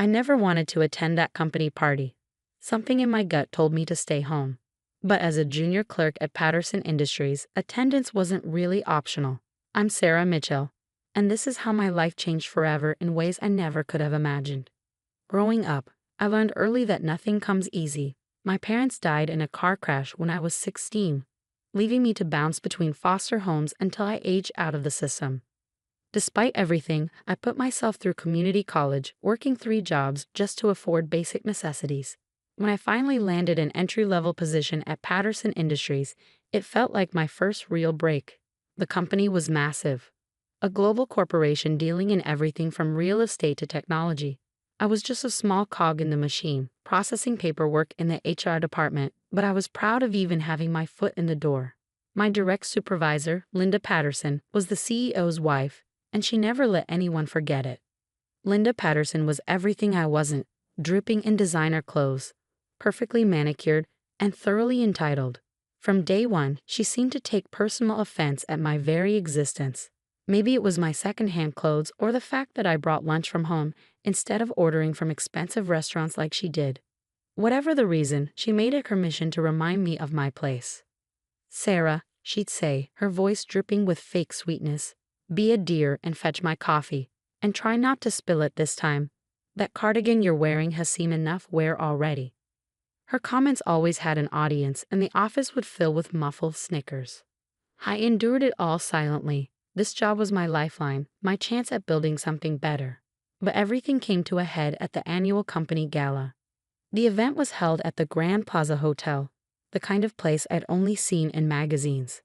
I never wanted to attend that company party. Something in my gut told me to stay home. But as a junior clerk at Patterson Industries, attendance wasn't really optional. I'm Sarah Mitchell, and this is how my life changed forever in ways I never could have imagined. Growing up, I learned early that nothing comes easy. My parents died in a car crash when I was 16, leaving me to bounce between foster homes until I aged out of the system. Despite everything, I put myself through community college, working 3 jobs just to afford basic necessities. When I finally landed an entry-level position at Patterson Industries, it felt like my first real break. The company was massive, a global corporation dealing in everything from real estate to technology. I was just a small cog in the machine, processing paperwork in the HR department, but I was proud of even having my foot in the door. My direct supervisor, Linda Patterson, was the CEO's wife, and she never let anyone forget it. Linda Patterson was everything I wasn't, dripping in designer clothes, perfectly manicured, and thoroughly entitled. From day one, she seemed to take personal offense at my very existence. Maybe it was my secondhand clothes or the fact that I brought lunch from home instead of ordering from expensive restaurants like she did. Whatever the reason, she made it her mission to remind me of my place. "Sarah," she'd say, her voice dripping with fake sweetness, "be a dear and fetch my coffee. And try not to spill it this time. That cardigan you're wearing has seen enough wear already." Her comments always had an audience, and the office would fill with muffled snickers. I endured it all silently. This job was my lifeline, my chance at building something better. But everything came to a head at the annual company gala. The event was held at the Grand Plaza Hotel, the kind of place I'd only seen in magazines.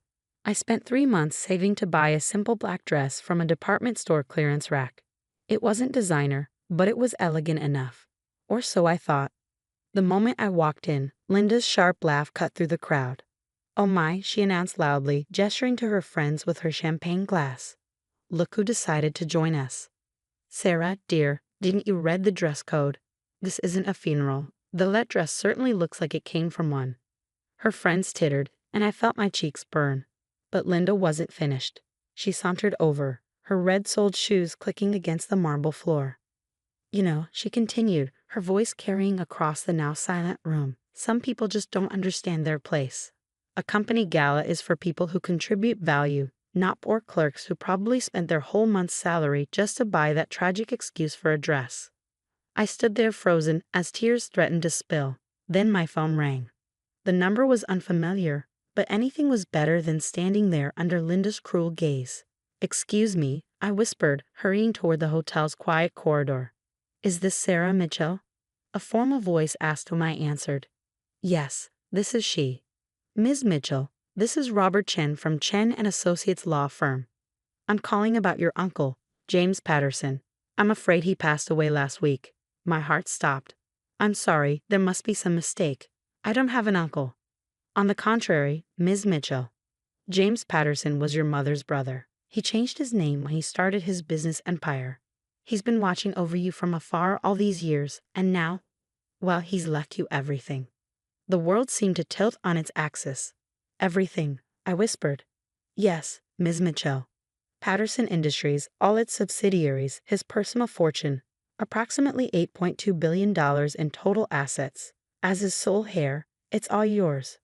I spent 3 months saving to buy a simple black dress from a department store clearance rack. It wasn't designer, but it was elegant enough. Or so I thought. The moment I walked in, Linda's sharp laugh cut through the crowd. "Oh my," she announced loudly, gesturing to her friends with her champagne glass. "Look who decided to join us. Sarah, dear, didn't you read the dress code? This isn't a funeral. That dress certainly looks like it came from one." Her friends tittered, and I felt my cheeks burn. But Linda wasn't finished. She sauntered over, her red-soled shoes clicking against the marble floor. "You know," she continued, her voice carrying across the now silent room, "some people just don't understand their place. A company gala is for people who contribute value, not poor clerks who probably spent their whole month's salary just to buy that tragic excuse for a dress." I stood there frozen as tears threatened to spill. Then my phone rang. The number was unfamiliar, but anything was better than standing there under Linda's cruel gaze. "Excuse me," I whispered, hurrying toward the hotel's quiet corridor. "Is this Sarah Mitchell?" A formal voice asked whom I answered. "Yes, this is she." "Ms. Mitchell, this is Robert Chen from Chen and Associates Law Firm. I'm calling about your uncle, James Patterson. I'm afraid he passed away last week." My heart stopped. "I'm sorry, there must be some mistake. I don't have an uncle." "On the contrary, Ms. Mitchell. James Patterson was your mother's brother. He changed his name when he started his business empire. He's been watching over you from afar all these years, and now, well, he's left you everything." The world seemed to tilt on its axis. "Everything," I whispered. "Yes, Ms. Mitchell. Patterson Industries, all its subsidiaries, his personal fortune, approximately $8.2 billion in total assets. As his sole heir, it's all yours."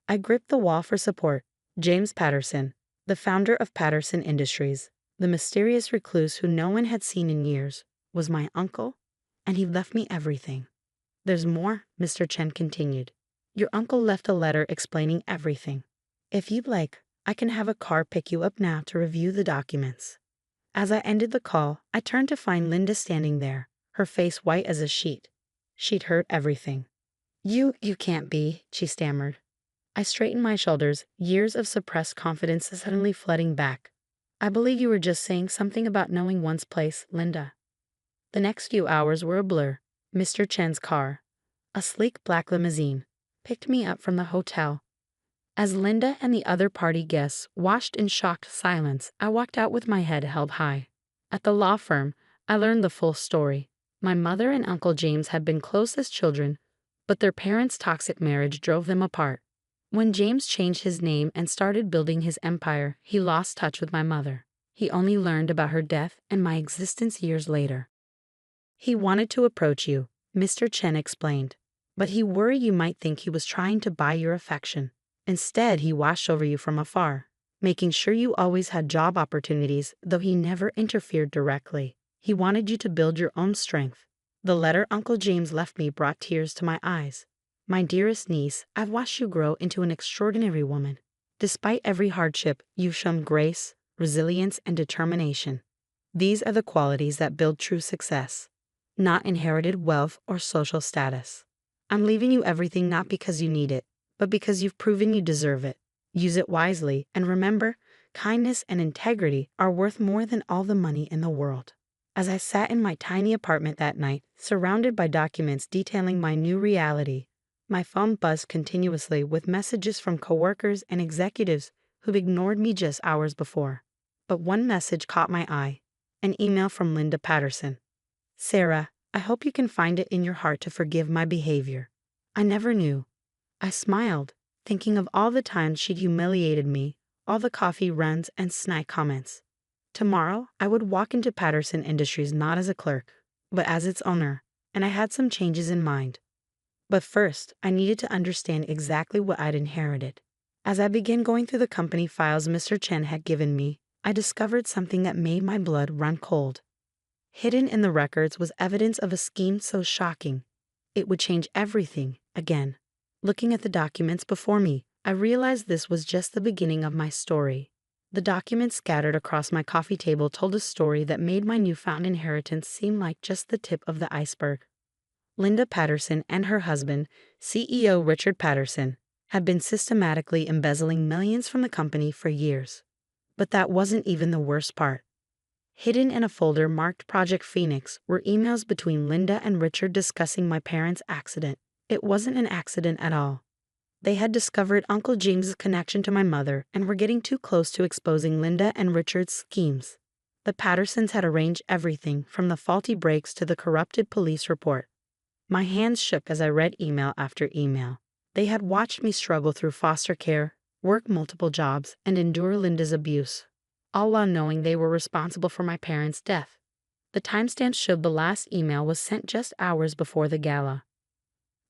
I gripped the wall for support. James Patterson, the founder of Patterson Industries, the mysterious recluse who no one had seen in years, was my uncle, and he left me everything. "There's more," Mr. Chen continued. "Your uncle left a letter explaining everything. If you'd like, I can have a car pick you up now to review the documents." As I ended the call, I turned to find Linda standing there, her face white as a sheet. She'd heard everything. You can't be," she stammered. I straightened my shoulders, years of suppressed confidence suddenly flooding back. "I believe you were just saying something about knowing one's place, Linda." The next few hours were a blur. Mr. Chen's car, a sleek black limousine, picked me up from the hotel. As Linda and the other party guests watched in shocked silence, I walked out with my head held high. At the law firm, I learned the full story. My mother and Uncle James had been close as children, but their parents' toxic marriage drove them apart. When James changed his name and started building his empire, he lost touch with my mother. He only learned about her death and my existence years later. He wanted to approach you, Mr. Chen explained. But he worried you might think he was trying to buy your affection. Instead, he watched over you from afar, making sure you always had job opportunities, though he never interfered directly. He wanted you to build your own strength. The letter Uncle James left me brought tears to my eyes. My dearest niece, I've watched you grow into an extraordinary woman. Despite every hardship, you've shown grace, resilience, and determination. These are the qualities that build true success, not inherited wealth or social status. I'm leaving you everything not because you need it, but because you've proven you deserve it. Use it wisely, and remember, kindness and integrity are worth more than all the money in the world. As I sat in my tiny apartment that night, surrounded by documents detailing my new reality, my phone buzzed continuously with messages from coworkers and executives who've ignored me just hours before. But one message caught my eye, an email from Linda Patterson. Sarah, I hope you can find it in your heart to forgive my behavior. I never knew. I smiled, thinking of all the times she'd humiliated me, all the coffee runs and snide comments. Tomorrow, I would walk into Patterson Industries not as a clerk, but as its owner, and I had some changes in mind. But first, I needed to understand exactly what I'd inherited. As I began going through the company files Mr. Chen had given me, I discovered something that made my blood run cold. Hidden in the records was evidence of a scheme so shocking, it would change everything again. Looking at the documents before me, I realized this was just the beginning of my story. The documents scattered across my coffee table told a story that made my newfound inheritance seem like just the tip of the iceberg. Linda Patterson and her husband, CEO Richard Patterson, had been systematically embezzling millions from the company for years. But that wasn't even the worst part. Hidden in a folder marked Project Phoenix were emails between Linda and Richard discussing my parents' accident. It wasn't an accident at all. They had discovered Uncle James's connection to my mother and were getting too close to exposing Linda and Richard's schemes. The Pattersons had arranged everything from the faulty brakes to the corrupted police report. My hands shook as I read email after email. They had watched me struggle through foster care, work multiple jobs, and endure Linda's abuse, all while knowing they were responsible for my parents' death. The timestamp showed the last email was sent just hours before the gala.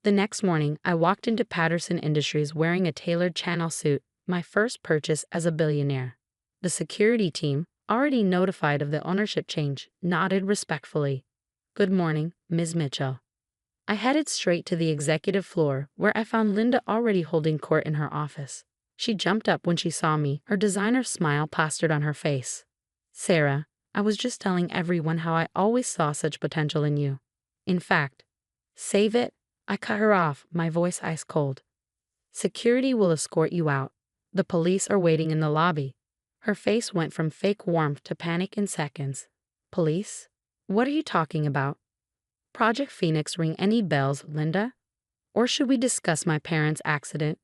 The next morning, I walked into Patterson Industries wearing a tailored Chanel suit, my first purchase as a billionaire. The security team, already notified of the ownership change, nodded respectfully. "Good morning, Ms. Mitchell." I headed straight to the executive floor, where I found Linda already holding court in her office. She jumped up when she saw me, her designer smile plastered on her face. "Sarah, I was just telling everyone how I always saw such potential in you. In fact, save it." I cut her off, my voice ice cold. "Security will escort you out. The police are waiting in the lobby." Her face went from fake warmth to panic in seconds. "Police? What are you talking about? Project Phoenix ring any bells, Linda? Or should we discuss my parents' accident?"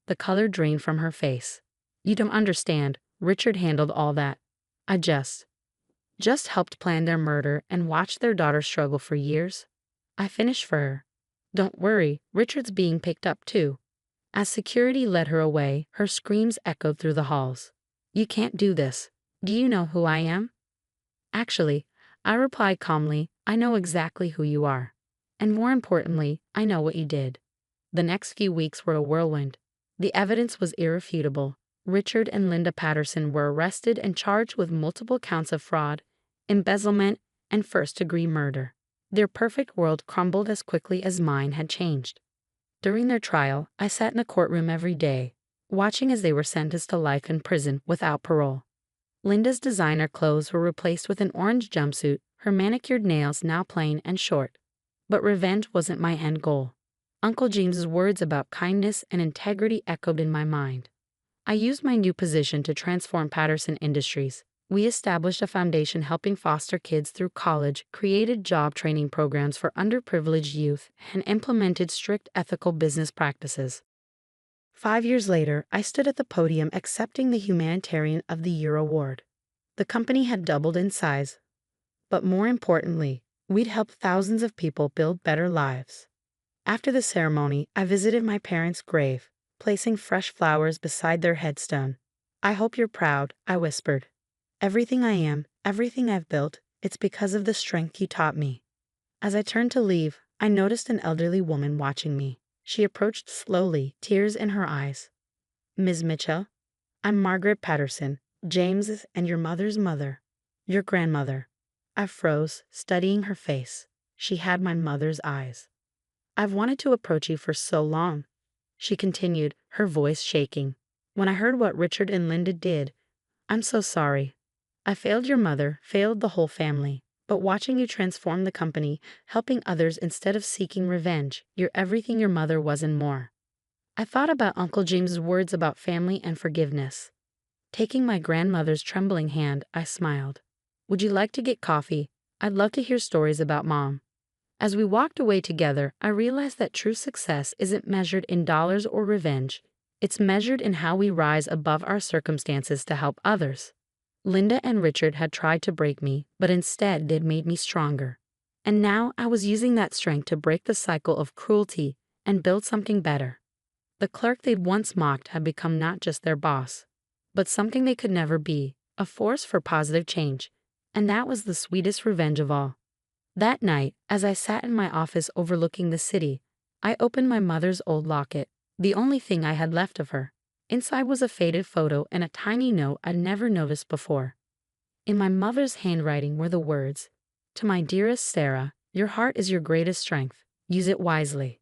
The color drained from her face. "You don't understand. Richard handled all that. I just helped plan their murder and watched their daughter struggle for years. I finished for her. Don't worry, Richard's being picked up too." As security led her away, her screams echoed through the halls. "You can't do this. Do you know who I am?" "Actually," I replied calmly, "I know exactly who you are. And more importantly, I know what you did." The next few weeks were a whirlwind. The evidence was irrefutable. Richard and Linda Patterson were arrested and charged with multiple counts of fraud, embezzlement, and first-degree murder. Their perfect world crumbled as quickly as mine had changed. During their trial, I sat in the courtroom every day, watching as they were sentenced to life in prison without parole. Linda's designer clothes were replaced with an orange jumpsuit, her manicured nails now plain and short. But revenge wasn't my end goal. Uncle James's words about kindness and integrity echoed in my mind. I used my new position to transform Patterson Industries. We established a foundation helping foster kids through college, created job training programs for underprivileged youth, and implemented strict ethical business practices. 5 years later, I stood at the podium accepting the Humanitarian of the Year award. The company had doubled in size, but more importantly, we'd helped thousands of people build better lives. After the ceremony, I visited my parents' grave, placing fresh flowers beside their headstone. "I hope you're proud," I whispered. "Everything I am, everything I've built, it's because of the strength you taught me." As I turned to leave, I noticed an elderly woman watching me. She approached slowly, tears in her eyes. Ms. Mitchell, I'm Margaret Patterson, James's and your mother's mother. Your grandmother. I froze, studying her face. She had my mother's eyes. I've wanted to approach you for so long, she continued, her voice shaking. When I heard what Richard and Linda did, I'm so sorry. I failed your mother, failed the whole family. But watching you transform the company, helping others instead of seeking revenge, you're everything your mother was and more. I thought about Uncle James's words about family and forgiveness. Taking my grandmother's trembling hand, I smiled. Would you like to get coffee? I'd love to hear stories about Mom. As we walked away together, I realized that true success isn't measured in dollars or revenge. It's measured in how we rise above our circumstances to help others. Linda and Richard had tried to break me, but instead they'd made me stronger. And now I was using that strength to break the cycle of cruelty and build something better. The clerk they'd once mocked had become not just their boss, but something they could never be, a force for positive change. And that was the sweetest revenge of all. That night, as I sat in my office overlooking the city, I opened my mother's old locket, the only thing I had left of her. Inside was a faded photo and a tiny note I'd never noticed before. In my mother's handwriting were the words, "To my dearest Sarah, your heart is your greatest strength. Use it wisely."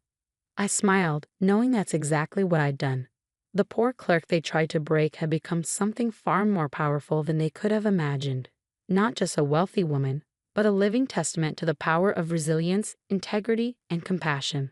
I smiled, knowing that's exactly what I'd done. The poor clerk they tried to break had become something far more powerful than they could have imagined. Not just a wealthy woman, but a living testament to the power of resilience, integrity, and compassion.